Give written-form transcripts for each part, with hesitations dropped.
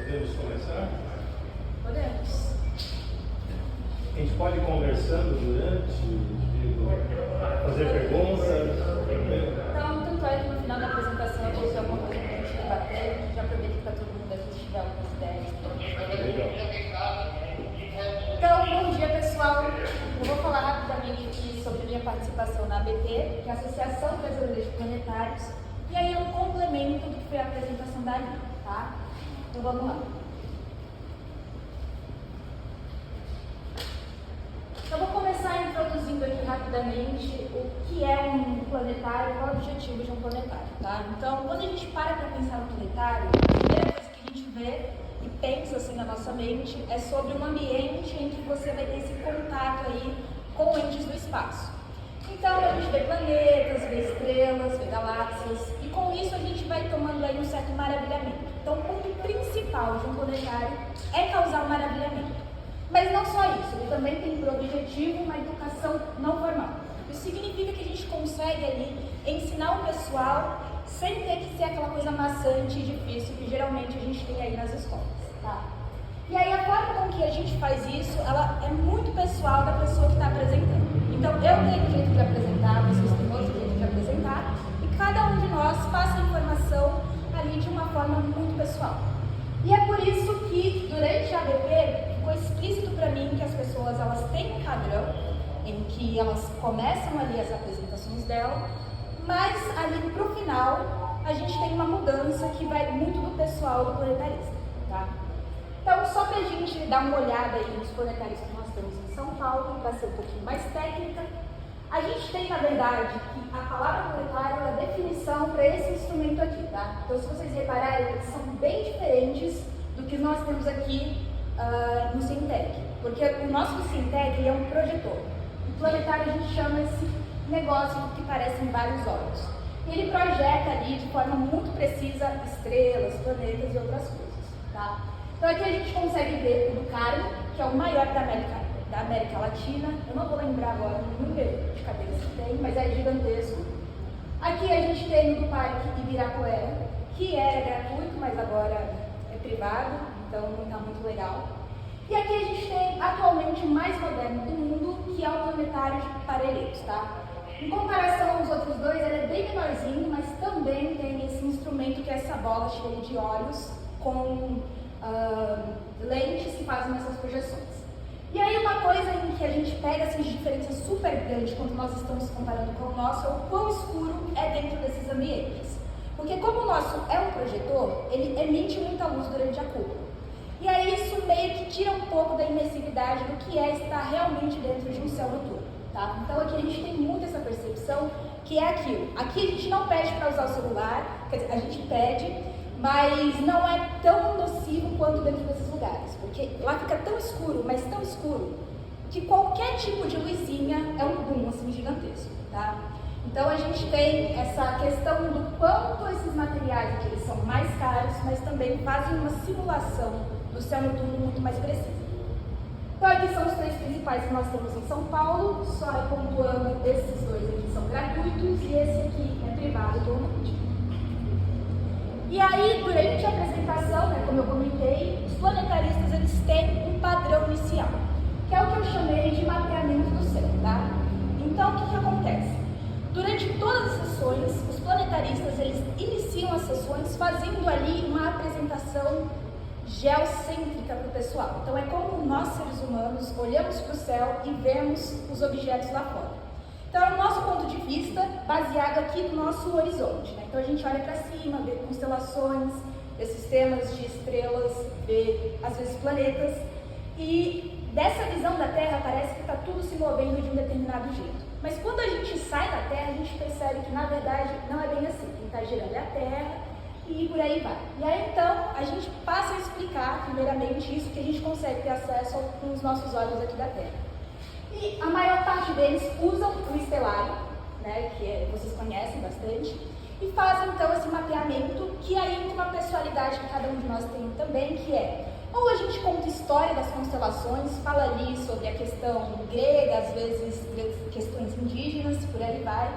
Podemos começar? Podemos. A gente pode ir conversando durante, fazer perguntas. Então, tanto é que no final da apresentação eu coloquei alguma coisa para a gente debater. A gente aproveita que está todo mundo aqui se tiver algumas ideias. Legal. Então, bom dia pessoal. Eu vou falar rapidamente aqui sobre a minha participação na ABP, que é a Associação Brasileira de Planetários, e aí é um complemento do que foi a apresentação da Aline, tá? Então vamos lá. Eu vou começar introduzindo aqui rapidamente o que é um planetário, qual é o objetivo de um planetário, tá? Então, quando a gente para pensar no planetário, a primeira coisa que a gente vê e pensa assim na nossa mente é sobre um ambiente em que você vai ter esse contato aí com entes do espaço. Então, a gente vê planetas, vê estrelas, vê galáxias, e com isso a gente vai tomando aí um certo maravilhamento. Então, o ponto principal de um planetário é causar um maravilhamento. Mas não só isso, ele também tem por objetivo uma educação não formal. Isso significa que a gente consegue ali ensinar o pessoal sem ter que ser aquela coisa maçante e difícil que geralmente a gente tem aí nas escolas, tá? E aí a forma com que a gente faz isso, ela é muito pessoal da pessoa que está apresentando. Então eu tenho um jeito de apresentar, vocês têm outro jeito de apresentar, e cada um de nós passa a informação ali de uma forma muito pessoal. E é por isso que durante a ABP ficou explícito para mim que as pessoas elas têm um padrão em que elas começam ali as apresentações dela, mas ali pro final a gente tem uma mudança que vai muito do pessoal do planetarista, tá? Então só pra gente dar uma olhada aí nos planetaristas que nós temos em São Paulo, para ser um pouquinho mais técnica, a gente tem na verdade que a palavra planetário é a definição para esse instrumento aqui, tá? Então se vocês repararem, eles são bem diferentes do que nós temos aqui no Syntec, porque o nosso Syntec é um projetor. O planetário a gente chama esse negócio que parecem vários olhos. Ele projeta ali de forma muito precisa estrelas, planetas e outras coisas, tá? Então aqui a gente consegue ver o do Carmo, que é o maior da América Latina. Eu não vou lembrar agora o número de cabeças que tem, mas é gigantesco. Aqui a gente tem o do Parque Ibirapuera, que era gratuito, mas agora é privado, então não está muito legal. E aqui a gente tem atualmente o mais moderno do mundo, que é o Planetário de Parelheiros, tá? Em comparação aos outros dois, ele é bem menorzinho, mas também tem esse instrumento que é essa bola cheia de olhos com lentes que fazem essas projeções. E aí uma coisa em que a gente pega essas diferenças super grandes quando nós estamos comparando com o nosso é o quão escuro é dentro desses ambientes. Porque como o nosso é um projetor, ele emite muita luz durante a cúpula. E aí isso meio que tira um pouco da imersividade do que é estar realmente dentro de um céu noturno, tá? Então aqui a gente tem muito essa percepção que é aquilo. Aqui a gente não pede para usar o celular, quer dizer, a gente pede, mas não é tão nocivo quanto dentro desses lugares, porque lá fica tão escuro, mas tão escuro, que qualquer tipo de luzinha é um boom assim gigantesco, tá? Então a gente tem essa questão do quanto esses materiais aqui eles são mais caros, mas também fazem uma simulação do céu noturno muito mais precisa. Então aqui são os três principais que nós temos em São Paulo, só pontuando, esses dois aqui são gratuitos e esse aqui é privado atualmente. E aí, durante a apresentação, né, como eu comentei, os planetaristas eles têm um padrão inicial, que é o que eu chamei de mapeamento do céu, tá? Então, o que acontece? Durante todas as sessões, os planetaristas eles iniciam as sessões fazendo ali uma apresentação geocêntrica para o pessoal. Então, é como nós, seres humanos, olhamos para o céu e vemos os objetos lá fora. Então, é o nosso ponto de vista baseado aqui no nosso horizonte, né? Então, a gente olha para cima, vê constelações, vê sistemas de estrelas, vê, às vezes, planetas. E dessa visão da Terra, parece que está tudo se movendo de um determinado jeito. Mas quando a gente sai da Terra, a gente percebe que, na verdade, não é bem assim. Quem está girando é a Terra e por aí vai. E aí, então, a gente passa a explicar, primeiramente, isso que a gente consegue ter acesso com os nossos olhos aqui da Terra. E a maior parte deles usam o estelário, né, que vocês conhecem bastante, e fazem então esse mapeamento, que aí tem uma pessoalidade que cada um de nós tem também, que é, ou a gente conta história das constelações, fala ali sobre a questão grega, às vezes questões indígenas, por aí vai.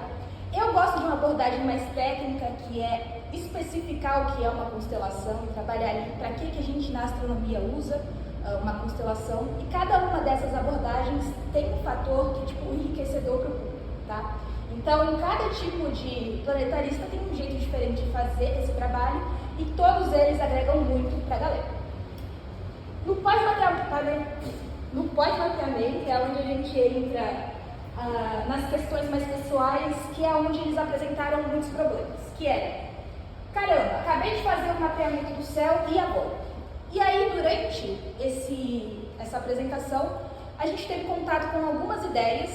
Eu gosto de uma abordagem mais técnica, que é especificar o que é uma constelação e trabalhar ali para que a gente na astronomia usa uma constelação, e cada uma dessas abordagens tem um fator que é tipo enriquecedor para o público, tá? Então, cada tipo de planetarista tem um jeito diferente de fazer esse trabalho e todos eles agregam muito para a galera. No pós-mapeamento é onde a gente entra nas questões mais pessoais, que é onde eles apresentaram muitos problemas, que é: caramba, acabei de fazer o mapeamento do céu e agora? E aí, durante essa apresentação, a gente teve contato com algumas ideias,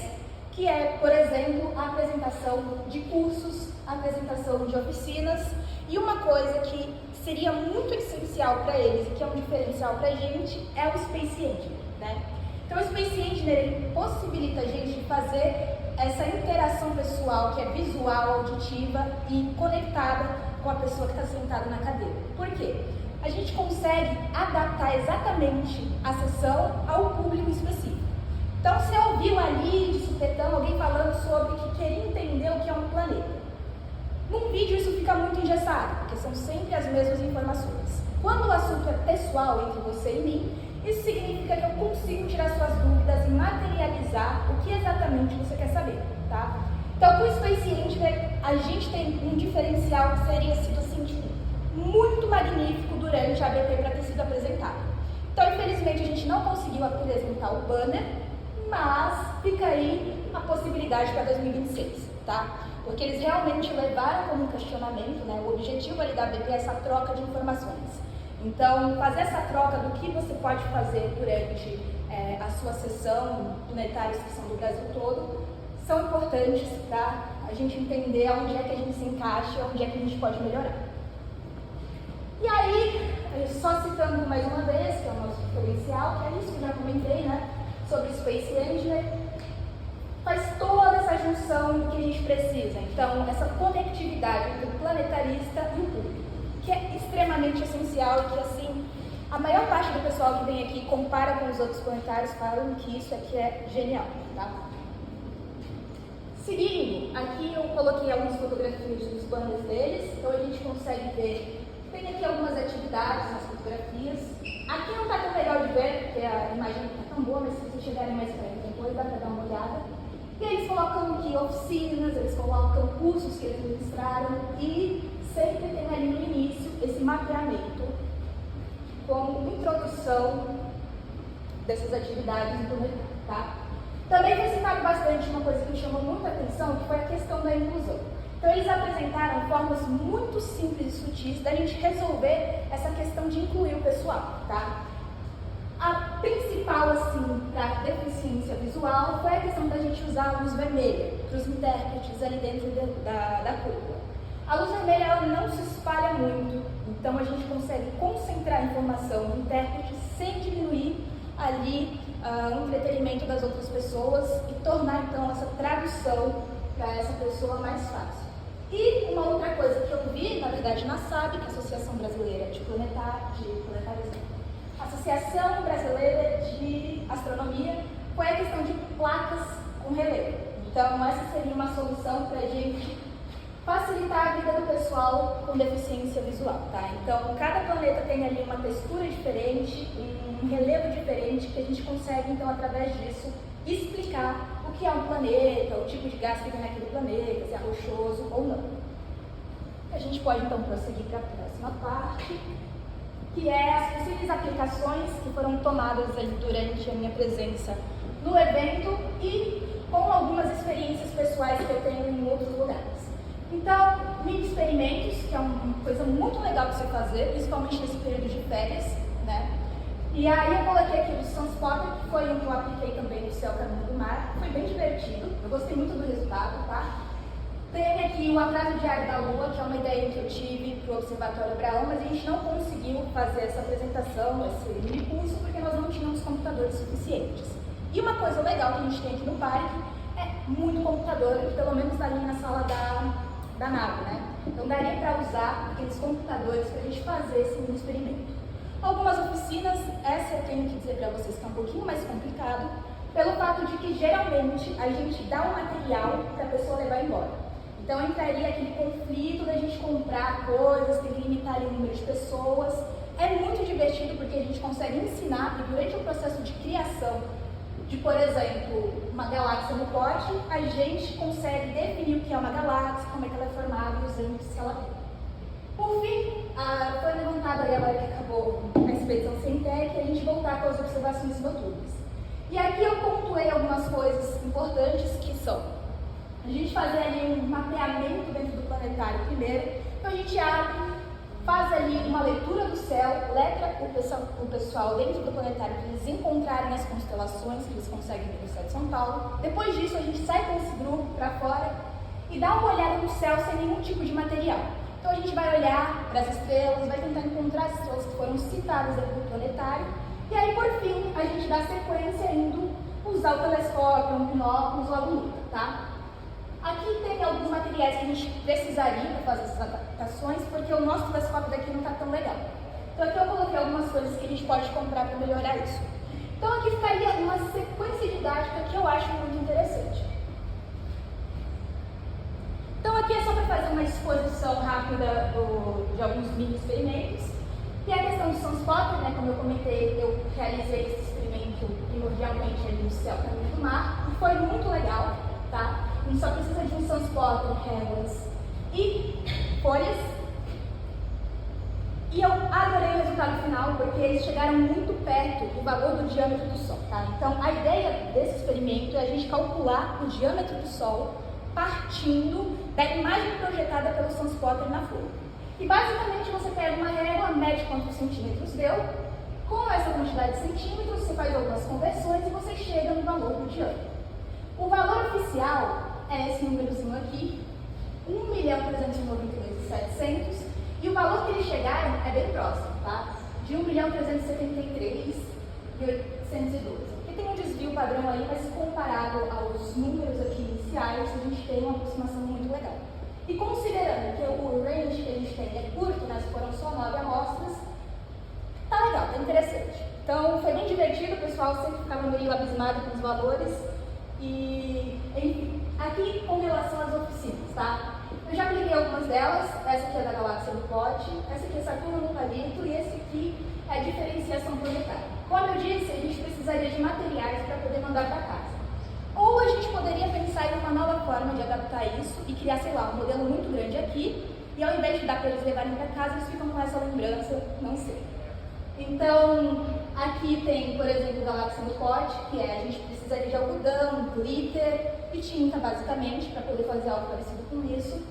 que é, por exemplo, a apresentação de cursos, a apresentação de oficinas, e uma coisa que seria muito essencial para eles, e que é um diferencial para a gente, é o Space Engineer, né? Então, o Space Engineer, ele possibilita a gente fazer essa interação pessoal, que é visual, auditiva e conectada com a pessoa que está sentada na cadeira. Por quê? A gente consegue adaptar exatamente a sessão ao público específico. Então, você ouviu ali, de supetão, alguém falando sobre que queria entender o que é um planeta. Num vídeo isso fica muito engessado, porque são sempre as mesmas informações. Quando o assunto é pessoal entre você e mim, isso significa que eu consigo tirar suas dúvidas e materializar o que exatamente você quer saber, tá? Então, com o Space Engineer, a gente tem um diferencial que seria sido assim, muito magnífico durante a ABP para ter sido apresentado. Então, infelizmente, a gente não conseguiu apresentar o banner, mas fica aí a possibilidade para 2026, tá? Porque eles realmente levaram como um questionamento, né? O objetivo ali da ABP é essa troca de informações. Então, fazer essa troca do que você pode fazer durante a sua sessão, planetários que são do Brasil todo, são importantes para a gente entender onde é que a gente se encaixa, onde é que a gente pode melhorar. E aí, só citando mais uma vez, que é o nosso diferencial, que é isso que eu já comentei, né, sobre Space Engineer, faz toda essa junção que a gente precisa. Então, essa conectividade entre o planetarista e o público, que é extremamente essencial e que, assim, a maior parte do pessoal que vem aqui compara com os outros planetários, falam que isso aqui é genial, tá? Seguindo, aqui eu coloquei algumas fotografias dos banners deles, então a gente consegue ver. Tem aqui algumas atividades nas fotografias. Aqui não está tão legal de ver, porque a imagem não está tão boa, mas se vocês chegarem mais perto depois dá para dar uma olhada. E eles colocam aqui oficinas, eles colocam cursos que eles ministraram e sempre tem ali no início esse mapeamento como introdução dessas atividades do mercado, tá? Também foi citado bastante uma coisa que me chamou muita atenção, que foi a questão da inclusão. Então, eles apresentaram formas muito simples e sutis da gente resolver essa questão de incluir o pessoal, tá? A principal, assim, para deficiência visual foi a questão da gente usar a luz vermelha para os intérpretes ali dentro da cúpula. A luz vermelha, ela não se espalha muito, então a gente consegue concentrar a informação no intérprete sem diminuir ali o entretenimento das outras pessoas e tornar, então, essa tradução para essa pessoa mais fácil. E uma outra coisa que eu vi, na verdade, na SAB, que é a Associação Brasileira de Planetarismo, Associação Brasileira de Astronomia, foi a questão de placas com relevo. Então, essa seria uma solução para a gente facilitar a vida do pessoal com deficiência visual, tá? Então, cada planeta tem ali uma textura diferente, um relevo diferente, que a gente consegue, então, através disso, explicar o que é um planeta, o tipo de gás que tem naquele planeta, se é rochoso ou não. A gente pode, então, prosseguir para a próxima parte, que é as possíveis aplicações que foram tomadas ali durante a minha presença no evento e com algumas experiências pessoais que eu tenho em outros lugares. Então, mini experimentos, que é uma coisa muito legal de se fazer, principalmente nesse período de férias, né? E aí eu coloquei aqui o Sunspotter, que foi um que eu apliquei também no Céu Caminho do Mar, foi bem divertido, eu gostei muito do resultado, tá? Tem aqui o atraso diário da Lua, que é uma ideia que eu tive para o Observatório Abraão, mas a gente não conseguiu fazer essa apresentação, esse mini curso, porque nós não tínhamos computadores suficientes. E uma coisa legal que a gente tem aqui no parque é muito computador, pelo menos ali na sala da nave, né? Então daria para usar aqueles computadores para a gente fazer esse mini experimento. Algumas oficinas, essa eu tenho que dizer para vocês que é um pouquinho mais complicado, pelo fato de que geralmente a gente dá um material para a pessoa levar embora. Então entraria aquele conflito da gente comprar coisas, tem que limitar o número de pessoas. É muito divertido porque a gente consegue ensinar e durante o processo de criação de, por exemplo, uma galáxia no pote, a gente consegue definir o que é uma galáxia, como é que ela é formada e os índices que ela tem. Por fim, foi levantado aí agora que acabou a expedição Cientec, a gente voltar com as observações noturnas. E aqui eu pontuei algumas coisas importantes que são a gente fazer ali um mapeamento dentro do planetário primeiro. Então a gente abre, faz ali uma leitura do céu, letra o pessoal dentro do planetário para eles encontrarem as constelações que eles conseguem ver no céu de São Paulo. Depois disso a gente sai com esse grupo para fora e dá uma olhada no céu sem nenhum tipo de material. Então a gente vai olhar para as estrelas, vai tentar encontrar as estrelas que foram citadas dentro do planetário. E aí, por fim, a gente dá sequência indo usar o telescópio, um binóculos ou a lupa, tá? Aqui tem alguns materiais que a gente precisaria para fazer essas adaptações, porque o nosso telescópio daqui não está tão legal. Então aqui eu coloquei algumas coisas que a gente pode comprar para melhorar isso. Então aqui ficaria uma sequência didática que eu acho muito interessante. Então aqui é só para fazer uma exposição rápida de alguns mini experimentos. E a questão do Sunspotter, né, como eu comentei, eu realizei esse experimento primordialmente ali no céu caminho do mar, e foi muito legal, tá? A gente só precisa de um Sunspotter, réguas e folhas. E eu adorei o resultado final, porque eles chegaram muito perto do valor do diâmetro do Sol, tá? Então a ideia desse experimento é a gente calcular o diâmetro do Sol partindo da imagem projetada pelo Sunspotter na folha. E basicamente você pega uma régua, mede quantos centímetros deu, com essa quantidade de centímetros você faz algumas conversões e você chega no valor do diâmetro. O valor oficial é esse númerozinho aqui, 1.392.700, e o valor que eles chegaram é bem próximo, tá? De 1.373.812. Aqui tem um desvio padrão aí, mas comparado aos números aqui iniciais, a gente tem uma aproximação muito legal. E considerando que o range que a gente tem é curto, né, foram só 9 amostras, tá legal, tá interessante. Então foi bem divertido, o pessoal sempre ficava meio abismado com os valores. E, enfim, aqui com relação às oficinas, tá? Eu já apliquei algumas delas, essa aqui é da galáxia do pote, essa aqui é Saturno no palito e esse aqui é a diferenciação planetária. Como eu disse, a gente precisaria de materiais para poder mandar para casa. Ou a gente poderia pensar em uma nova forma de adaptar isso e criar, sei lá, um modelo muito grande aqui, e ao invés de dar para eles levarem para casa, eles ficam com essa lembrança, não sei. Então, aqui tem, por exemplo, galáxia no pote, que é a gente precisaria de algodão, glitter e tinta, basicamente, para poder fazer algo parecido com isso.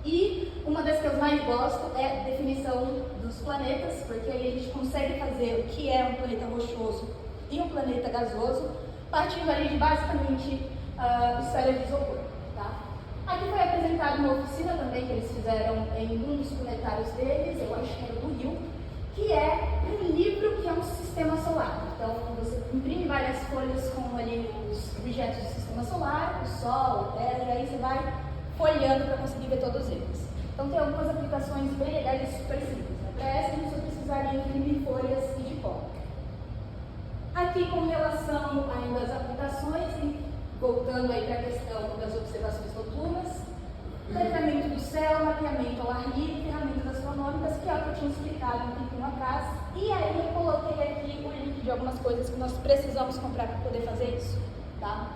E uma das que eu mais gosto é a definição dos planetas, porque aí a gente consegue fazer o que é um planeta rochoso e um planeta gasoso, partindo ali de basicamente esferas de isopor, tá? Aqui foi apresentada uma oficina também que eles fizeram em um dos planetários deles, eu acho que era do Rio, que é um livro que é um sistema solar. Então você imprime várias folhas com ali os objetos do sistema solar, o Sol, a Terra, e aí você vai folheando para conseguir ver todos eles. Então tem algumas aplicações bem legais e super simples, né? Para essa a gente só precisaria imprimir folhas e de cola. Aqui com relação ainda às aplicações, e voltando aí para a questão das observações noturnas, letramento do céu, mapeamento ao ar livre, ferramentas astronômicas, que é o que eu tinha explicado um tempinho atrás, e aí eu coloquei aqui o link de algumas coisas que nós precisamos comprar para poder fazer isso, tá?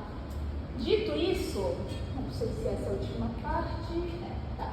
Dito isso, não sei se essa é a última parte, tá.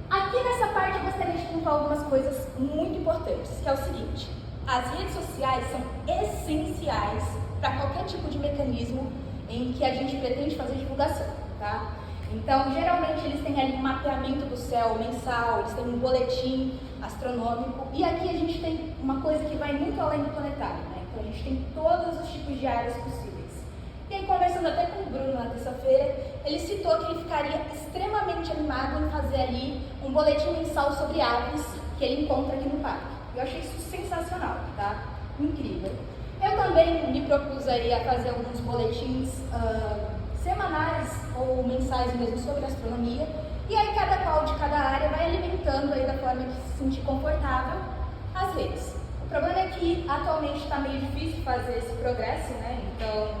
Aqui nessa parte eu gostaria de pontuar algumas coisas muito importantes, que é o seguinte: as redes sociais são essenciais para qualquer tipo de mecanismo em que a gente pretende fazer divulgação, tá? Então, geralmente eles têm ali um mapeamento do céu mensal, eles têm um boletim astronômico, e aqui a gente tem uma coisa que vai muito além do planetário, né? Então a gente tem todos os tipos de áreas possíveis. E aí, conversando até com o Bruno na terça-feira, ele citou que ele ficaria extremamente animado em fazer ali um boletim mensal sobre aves que ele encontra aqui no parque. Eu achei isso sensacional, tá? Incrível. Eu também me propus aí a fazer alguns boletins semanais ou mensais mesmo sobre astronomia, e aí cada qual de cada área vai alimentando aí da forma que se sentir confortável as redes. O problema é que atualmente está meio difícil fazer esse progresso, né? Então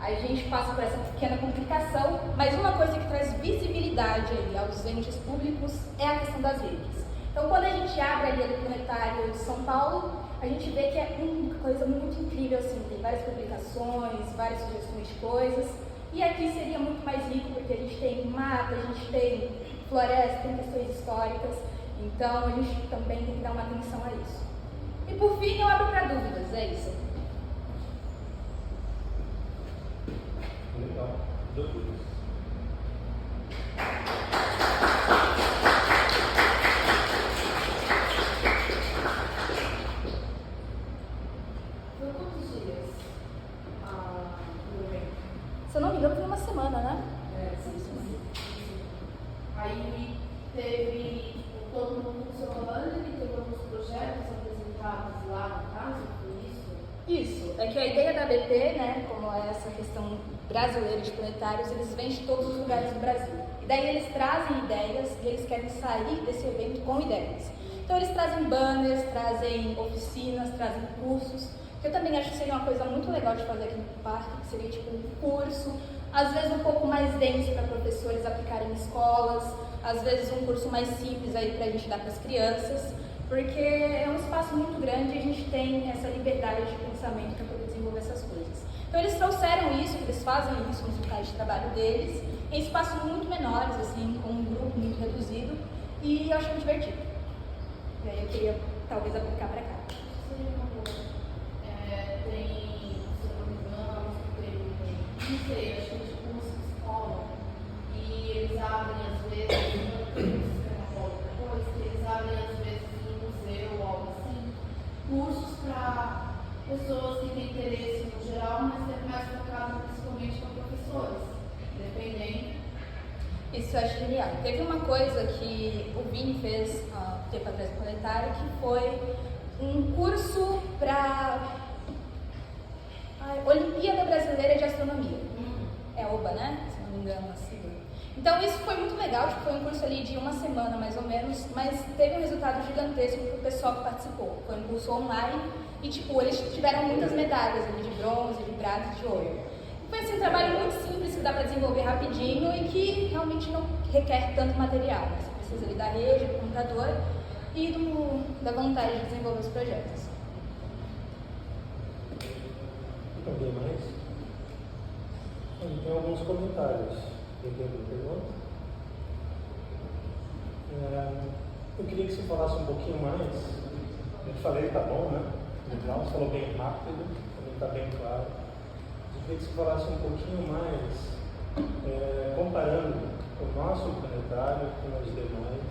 a gente passa por essa pequena complicação, mas uma coisa que traz visibilidade aí aos entes públicos é a questão das redes. Então, quando a gente abre ali o Planetário de São Paulo, a gente vê que é uma coisa muito incrível, assim, tem várias publicações, várias sugestões de coisas, e aqui seria muito mais rico, porque a gente tem mata, a gente tem floresta, tem questões históricas, então a gente também tem que dar uma atenção a isso. E por fim, eu abro para dúvidas, é isso. Legal. Dúvidas. Foi quantos dias o evento? Se eu não me engano, foi uma semana, né? Sim. Aí teve tipo, todo mundo funcionando e teve alguns projetos apresentados lá no caso, foi isso? Isso, é que a ideia da BP, né, como é essa questão brasileira de planetários, eles vêm de todos os lugares do Brasil. E daí eles trazem ideias e eles querem sair desse evento com ideias. Então eles trazem banners, trazem oficinas, trazem cursos, que eu também acho que seria uma coisa muito legal de fazer aqui no parque, que seria tipo um curso, às vezes um pouco mais denso para professores aplicarem em escolas, às vezes um curso mais simples aí para a gente dar para as crianças, porque é um espaço muito grande e a gente tem essa liberdade de pensamento para poder desenvolver essas coisas. Então eles trouxeram isso, eles fazem isso nos locais de trabalho deles, em espaços muito menores, assim, com um grupo muito reduzido, e eu acho muito divertido. E aí eu queria talvez aplicar para cá. Seria uma boa. Tem, se eu não me engano, não sei, acho que é tipo uma escola, e eles abrem às vezes, depois, que eles abrem às vezes em museu ou algo assim, cursos para pessoas que têm interesse no geral, mas é mais focado principalmente para professores, dependendo. Isso eu acho genial. Teve uma coisa que o Vini fez há tempo atrás no Planetário, que foi um curso para Olimpíada Brasileira de Astronomia. É OBA, né? Se não me engano, a sigla. Então isso foi muito legal, tipo, foi um curso ali de uma semana mais ou menos, mas teve um resultado gigantesco para o pessoal que participou. Foi um curso online e tipo, eles tiveram muitas medalhas ali de bronze, de prata e de ouro. Foi assim, um trabalho muito simples que dá para desenvolver rapidinho e que realmente não requer tanto material. Você precisa ali da rede, do computador e da vontade de desenvolver os projetos. Alguém mais? Tem alguns comentários. Tem alguma pergunta? Eu queria que você falasse um pouquinho mais. Eu falei, tá bom, né? Legal, você falou bem rápido, também está bem claro. Eu queria que você falasse um pouquinho mais, comparando o nosso planetário com os demais,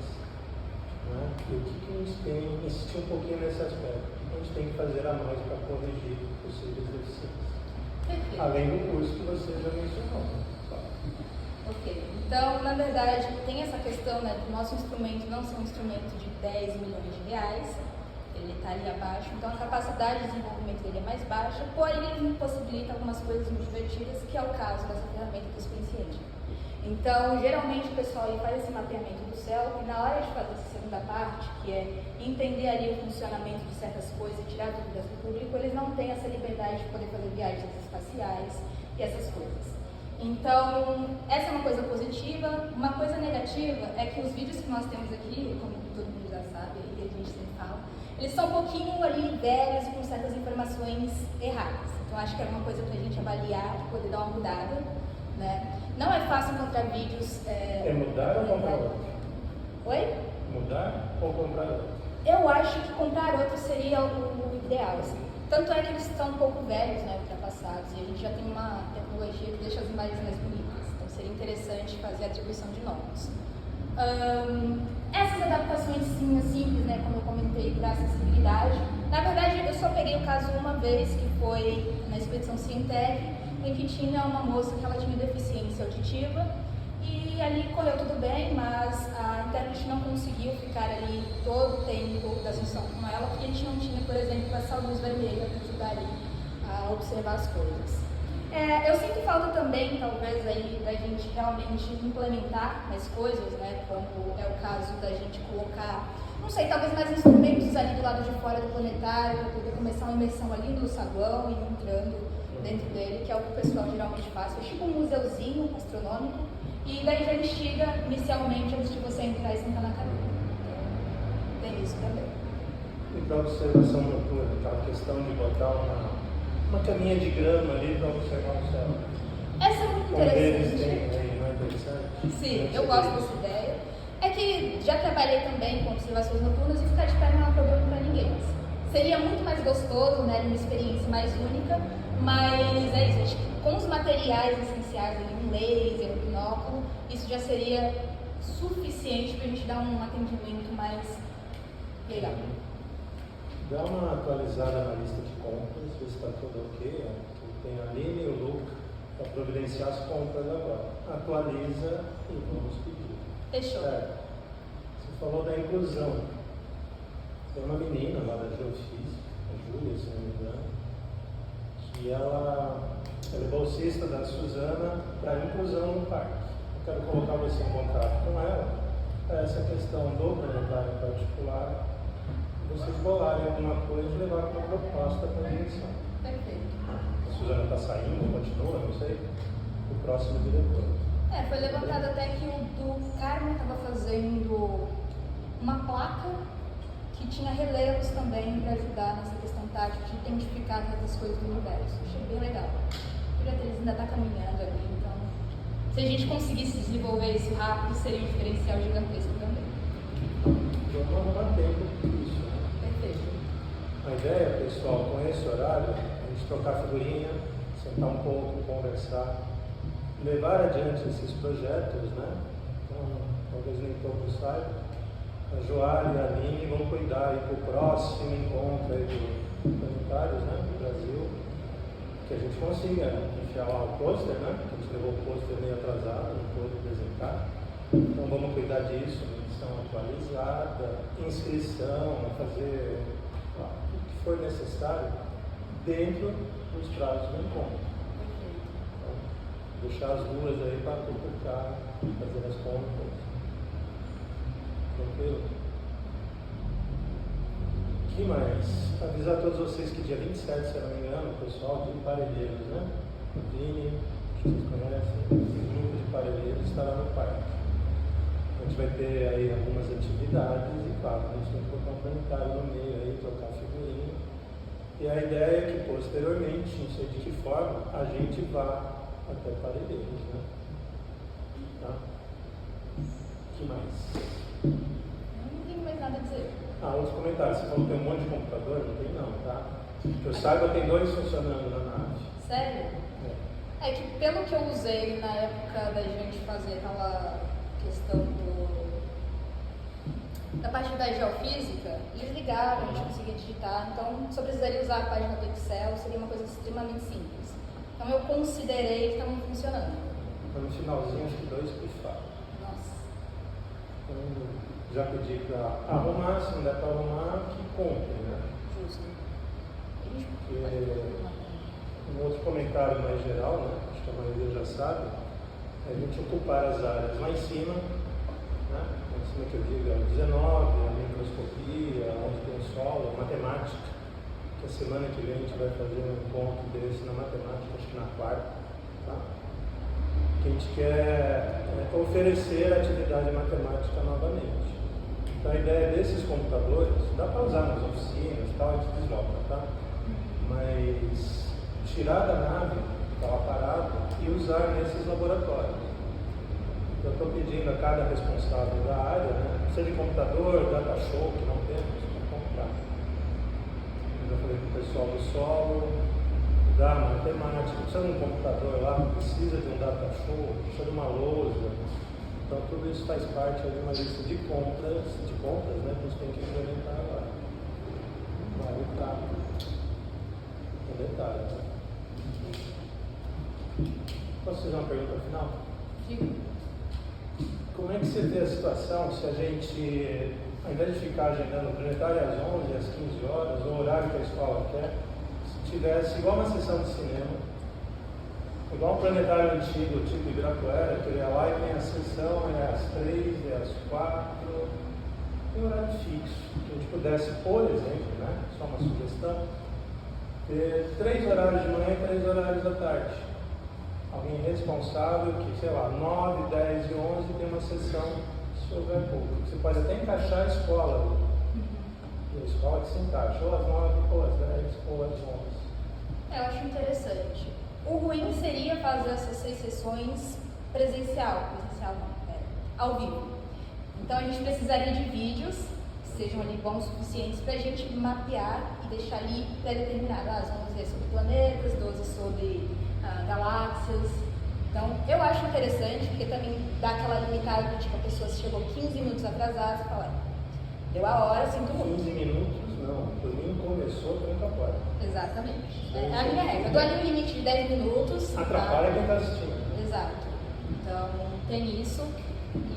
né? E o que a gente tem, insistir um pouquinho nesse aspecto. O que a gente tem que fazer a mais para corrigir possíveis deficiências. Perfeito. Além do curso que você já mencionou. Ok, então na verdade tem essa questão, né, do nosso instrumento não ser um instrumento de 10 milhões de reais, ele está ali abaixo, então a capacidade de desenvolvimento dele é mais baixa, porém ele possibilita algumas coisas muito divertidas, que é o caso dessa ferramenta do Space Engine. Então geralmente o pessoal aí faz esse mapeamento do céu e na hora de fazer essa segunda parte, que é entender ali o funcionamento de certas coisas e tirar dúvidas do público, eles não têm essa liberdade de poder fazer viagens espaciais e essas coisas. Então, essa é uma coisa positiva. Uma coisa negativa é que os vídeos que nós temos aqui, como todo mundo já sabe, e a gente sempre fala, eles são um pouquinho ali velhos e com certas informações erradas. Então, acho que é uma coisa para a gente avaliar, poder dar uma mudada, né? Não é fácil encontrar vídeos... É mudar ou comprar outro? Oi? Mudar ou comprar outro? Eu acho que comprar outro seria o ideal, assim. Tanto é que eles estão um pouco velhos, né, ultrapassados, e a gente já tem uma tecnologia que deixa as imagens mais bonitas. Então seria interessante fazer a atribuição de novos. Essas adaptações simples, né, como eu comentei, para acessibilidade. Na verdade, eu só peguei o caso uma vez, que foi na expedição Cientec, em que tinha uma moça que ela tinha deficiência auditiva, e ali correu tudo bem, mas a internet não conseguiu ficar ali todo o tempo da sessão com ela, porque a gente não tinha, por exemplo, essa luz vermelha para ajudar ali a observar as coisas. Eu sinto falta também, talvez, aí, da gente realmente implementar mais coisas, né, como é o caso da gente colocar, não sei, talvez mais instrumentos ali do lado de fora do planetário, para poder começar uma imersão ali no saguão e entrando dentro dele, que é o que o pessoal geralmente faz. É tipo um museuzinho astronômico, e daí já instiga inicialmente antes de você entrar e sentar na cadeira. Então, tem isso também. E para observação noturna, aquela questão de botar uma caminha de grama ali para observar o céu. Essa é muito Como eles interessante. têm aí, não é interessante? Sim, eu gosto dessa ideia. É que já trabalhei também com observações noturnas e ficar de pé não é um problema para ninguém. Seria muito mais gostoso, né, uma experiência mais única, mas é isso, acho que com os materiais essenciais, um laser, um binóculo, isso já seria suficiente para a gente dar um atendimento mais legal. Dá uma atualizada na lista de compras, ver se está tudo ok. Tem a Aline e o Luca para providenciar as compras agora. Atualiza e vamos pedir. Fechou. Você falou da inclusão. Tem uma menina lá da Geofísica, a Júlia, se não me engano, que ela é bolsista da Suzana para inclusão no parque. Eu quero colocar você em contato com ela para essa questão do planetário particular, vocês bolarem alguma coisa e levar como proposta para a direção. Perfeito. A Suzana está saindo, continua, não sei, o próximo diretor. Foi levantado até que o do Carmo estava fazendo uma placa que tinha relevos também para ajudar nessa questão tática de identificar certas coisas do universo. Achei bem legal. O projeto eles ainda está caminhando ali, então se a gente conseguisse desenvolver isso rápido, seria um diferencial gigantesco também. Vamos arrumar tempo para isso. Perfeito. A ideia, pessoal, com esse horário, é a gente trocar figurinha, sentar um pouco, conversar, levar adiante esses projetos, né? Então, talvez nem todos saibam. A Joara e a Aline vão cuidar aí para o próximo encontro aí do Planetários, né, do Brasil, que a gente consiga enfiar lá o pôster, né? A gente levou o pôster meio atrasado, não pôde apresentar. Então vamos cuidar disso, edição atualizada, inscrição, fazer o que for necessário dentro dos prazos do encontro. Então, deixar as duas aí para publicar, fazer as contas. Tranquilo? O que mais? Avisar a todos vocês que dia 27, se eu não me engano, o pessoal de Parelheiros, né? O Vini, que vocês conhecem, esse grupo de Parelheiros estará no parque. A gente vai ter aí algumas atividades e, claro, a gente tem que colocar um planetário no meio aí, trocar figurinha. E a ideia é que, posteriormente, não sei de que forma, a gente vá até Parelheiros, né? Tá? O que mais? Não tenho mais nada a dizer. Outros comentários. Você falou que tem um monte de computador? Não tem não, tá? Que eu saiba, tem 2 funcionando na nave. Sério? É que pelo que eu usei na época da gente fazer aquela questão da parte da geofísica, eles ligaram, a gente conseguia digitar, então só precisaria usar a página do Excel, seria uma coisa extremamente simples. Então eu considerei que estavam funcionando. Então, no finalzinho, acho que 2 pifaram. Nossa. Então, já pedi para arrumar, se não der para arrumar, que compre, né? Justo. Um outro comentário mais geral, né? Acho que a maioria já sabe, é a gente ocupar as áreas lá em cima, né? Lá em cima que eu digo é o 19, a microscopia, onde tem o solo, a matemática, que a semana que vem a gente vai fazer um encontro desse na matemática, acho que na quarta, tá? Que a gente quer oferecer a atividade matemática novamente. Então a ideia desses computadores, dá para usar nas oficinas e tal, a gente desloca, tá? Mas tirar da nave, estava parado, e usar nesses laboratórios. Eu estou pedindo a cada responsável da área, né? Seja de computador, data show, que não temos, para comprar. Eu já falei com o pessoal do solo, da matemática, precisa de um computador lá, precisa de um data show, precisa de uma lousa. Então tudo isso faz parte de uma lista de compras, né, que a gente tem que implementar agora. Vale para um detalhe. Né? Posso fazer uma pergunta final? Sim. Como é que você vê a situação se a gente, ao invés de ficar agendando o planetário às 11, às 15 horas, o horário que a escola quer, se tivesse igual uma sessão de cinema, igual um planetário antigo, tipo Ibirapuera, que ia lá e tem a sessão, é às 3, é às 4, tem horário fixo, que a gente pudesse, por exemplo, né, só uma sugestão, ter 3 horários de manhã e 3 horários da tarde. Alguém responsável que, sei lá, 9, 10 e 11 tem uma sessão se houver público. Você pode até encaixar a escola ali. E a escola que se encaixa, ou às 9, ou às 10, ou às 11. Eu acho interessante. O ruim seria fazer essas 6 sessões presencial não, ao vivo. Então a gente precisaria de vídeos que sejam ali bons o suficientes para a gente mapear e deixar ali pré-determinado. As 11 é sobre planetas, 12 sobre galáxias. Então eu acho interessante porque também dá aquela limitada do tipo, a pessoa chegou 15 minutos atrasada e fala, deu a hora, sinto muito. 15 minutos não, o domingo começou, tranca a porta. Exatamente. É a minha regra. Eu dou ali um limite de 10 minutos. Atrapalha quem está assistindo. Exato. Então, tem isso.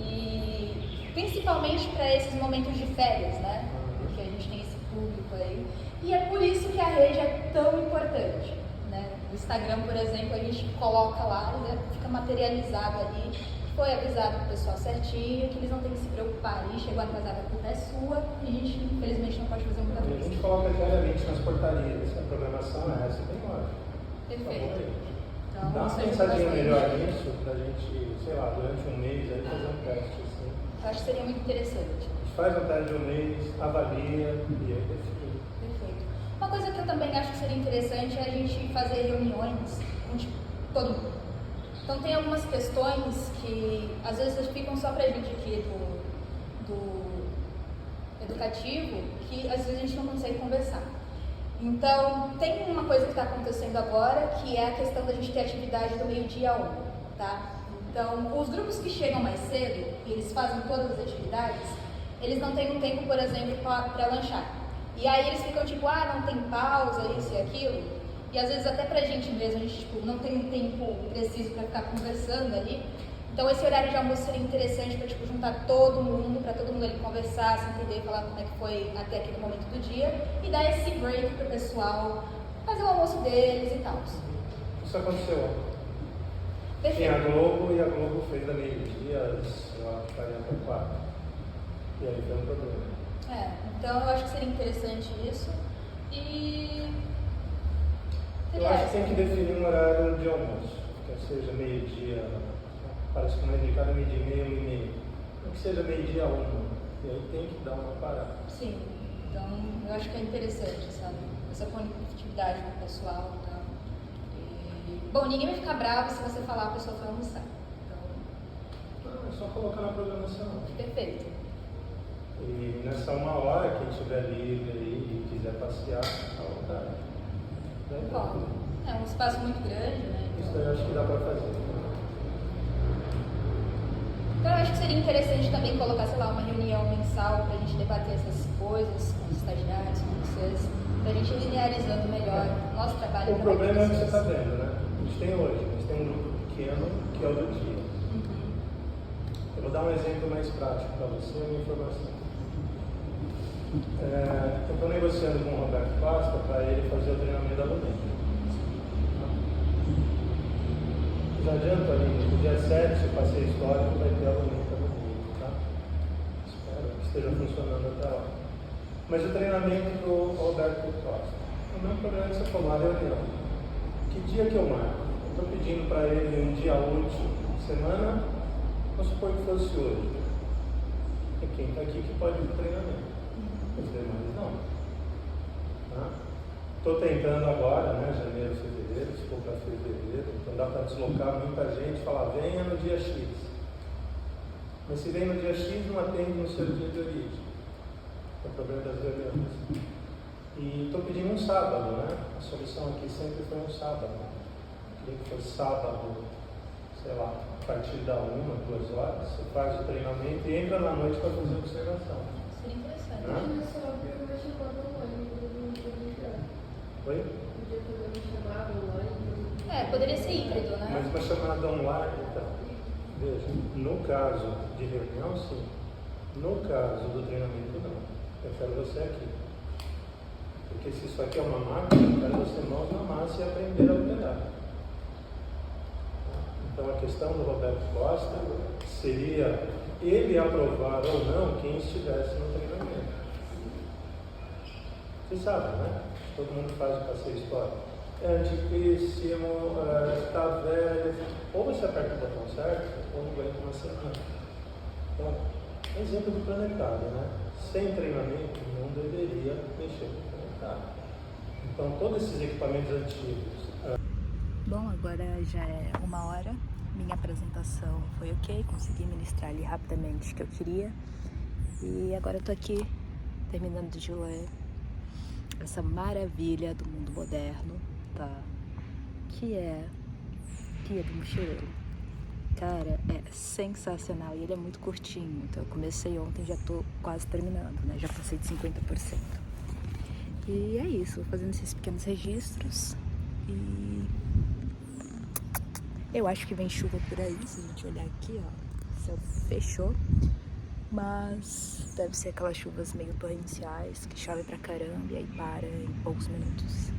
E principalmente para esses momentos de férias, né? Porque a gente tem esse público aí. E é por isso que a rede é tão importante, né? O Instagram, por exemplo, a gente coloca lá, né? Fica materializado ali. Foi avisado pro pessoal certinho, que eles não têm que se preocupar ali, chegou atrasado, a culpa é sua, e a gente, infelizmente, não pode fazer muita A coisa. gente coloca diariamente nas portarias, a programação é essa, tem hora. Perfeito. Dá Então, uma isso ajuda pensadinha bastante. melhor nisso, pra gente, sei lá, durante um mês aí fazer um teste assim. Eu acho que seria muito interessante. A gente faz um teste de um mês, avalia e aí define. Perfeito. Uma coisa que eu também acho que seria interessante é a gente fazer reuniões com tipo, todo mundo. Então tem algumas questões que às vezes ficam só pra gente aqui do educativo, que às vezes a gente não consegue conversar. Então tem uma coisa que está acontecendo agora, que é a questão da gente ter atividade do meio-dia a 1, tá? Então os grupos que chegam mais cedo, e eles fazem todas as atividades, eles não têm um tempo, por exemplo, para lanchar. E aí eles ficam tipo, não tem pausa, isso e aquilo. E às vezes até pra gente mesmo, a gente tipo, não tem um tempo preciso para ficar conversando ali. Então esse horário de almoço seria interessante para tipo, juntar todo mundo, para todo mundo ali conversar, se entender, falar como é que foi até aquele momento do dia. E dar esse break pro pessoal fazer o almoço deles e tal. Isso aconteceu ontem. Perfeito. Tinha a Globo e a Globo fez da meio-dia às 44. E aí tem um problema. Então eu acho que seria interessante isso. E... Eu acho que tem que definir um horário de almoço, que seja meio-dia, parece que não é indicado meio-dia e meia, 1h30. Que seja meio-dia a 1, e aí tem que dar uma parada. Sim, então eu acho que é interessante, sabe? Essa conectividade com o pessoal e tal. Bom, ninguém vai ficar bravo se você falar a pessoa vai almoçar. Então... Não, é só colocar na programação. Perfeito. E nessa 1 hora, quem estiver livre aí e quiser passear, à vontade. Bom, é um espaço muito grande, né? Isso eu acho que dá para fazer. Então eu acho que seria interessante também colocar, sei lá, uma reunião mensal para a gente debater essas coisas com os estagiários, com vocês, para a gente ir linearizando melhor o nosso trabalho. O problema é o que você está vendo, né? A gente tem hoje, a gente tem um grupo pequeno que é o do dia. Eu vou dar um exemplo mais prático para você, uma informação. Eu estou negociando com o Roberto Costa para ele fazer o treinamento da Lumenta. Já adianto ali, no dia 7, se eu passei histórico, vai ter a Lumenta no vídeo, tá? Espero que esteja funcionando até lá. Mas o treinamento do Roberto Costa. O meu problema é você formar a reunião. Que dia que eu marco? Eu estou pedindo para ele um dia útil, semana, vamos supor que fosse hoje. E quem está aqui que pode ir para o treinamento. Os demais não. Estou tentando agora, né, janeiro, fevereiro, se for para fevereiro, então dá para deslocar muita gente e falar, venha no dia X. Mas se vem no dia X, não atende no seu dia de origem. É o problema das reuniões. E estou pedindo um sábado, né? A solução aqui sempre foi um sábado. Queria que fosse sábado, sei lá, a partir da 1, 2 horas, você faz o treinamento e entra na noite para fazer a observação. Seria interessante. Oi? Poderia ser híbrido, né? Mas uma chamada online, então, veja, no caso de reunião, sim. No caso do treinamento, não. Eu quero você aqui. Porque se isso aqui é uma máquina, eu quero você mãos na massa e aprender a operar. Então a questão do Roberto Costa seria ele aprovar ou não quem estivesse no treinamento. Vocês sabem, né? Todo mundo faz o passeio histórico. É antiquíssimo, está velho. Ou você aperta o botão certo, ou não aguenta uma semana. Então, exemplo do planetário, né? Sem treinamento, não deveria mexer no planetário. Então, todos esses equipamentos antigos. Bom, agora já é 1h. Minha apresentação foi ok, consegui ministrar ali rapidamente o que eu queria. E agora eu tô aqui, terminando de ler essa maravilha do mundo moderno, tá? Que é Guia do Mochileiro. Cara, é sensacional e ele é muito curtinho. Então eu comecei ontem, já tô quase terminando, né? Já passei de 50%. E é isso, fazendo esses pequenos registros. E eu acho que vem chuva por aí, se a gente olhar aqui, ó. O céu fechou. Mas deve ser aquelas chuvas meio torrenciais que chove pra caramba e aí para em poucos minutos.